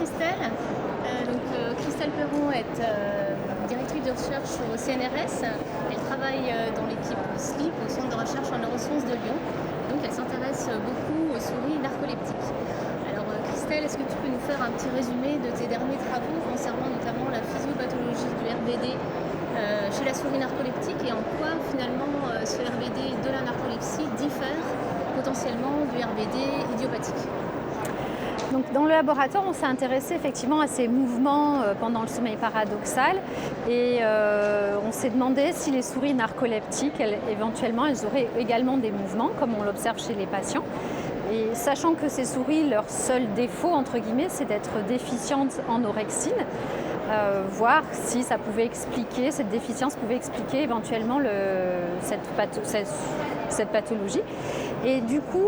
Christelle. Christelle Perron est directrice de recherche au CNRS. Elle travaille dans l'équipe SLEEP, au Centre de recherche en neurosciences de Lyon. Donc elle s'intéresse beaucoup aux souris narcoleptiques. Alors Christelle, est-ce que tu peux nous faire un petit résumé de tes derniers travaux concernant notamment la physiopathologie du RBD chez la souris narcoleptique et en quoi finalement ce RBD de la narcolepsie diffère potentiellement du RBD idiopathique? Donc, dans le laboratoire, on s'est intéressé effectivement à ces mouvements pendant le sommeil paradoxal et on s'est demandé si les souris narcoleptiques, éventuellement, elles auraient également des mouvements comme on l'observe chez les patients. Et sachant que ces souris, leur seul défaut, entre guillemets, c'est d'être déficientes en orexine, voir si ça pouvait expliquer, cette déficience pouvait expliquer éventuellement cette pathologie. Et du coup,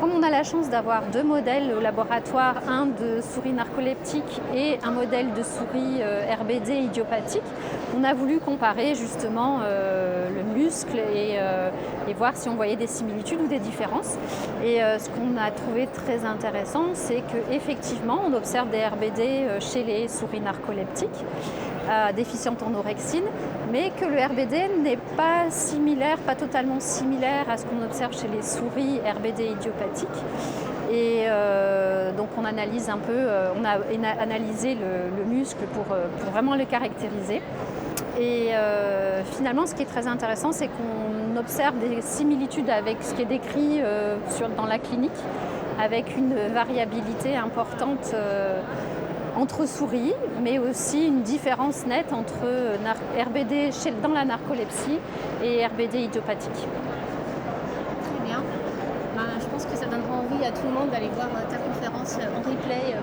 comme on a la chance d'avoir 2 modèles au laboratoire, un de souris narcoleptique et un modèle de souris RBD idiopathique, on a voulu comparer justement le muscle et voir si on voyait des similitudes ou des différences. Et ce qu'on a trouvé très intéressant, c'est qu'effectivement, on observe des RBD chez les souris narcoleptiques, déficientes en orexine, mais que le RBD n'est pas similaire, pas totalement similaire à ce qu'on observe chez les souris RBD idiopathiques. Et donc on analyse un peu, on a analysé le muscle pour vraiment le caractériser. Et finalement, ce qui est très intéressant, c'est qu'on observe des similitudes avec ce qui est décrit dans la clinique, avec une variabilité importante entre souris, mais aussi une différence nette entre RBD dans la narcolepsie et RBD idiopathique. Très bien. Je pense que ça donnera envie à tout le monde d'aller voir ta conférence en replay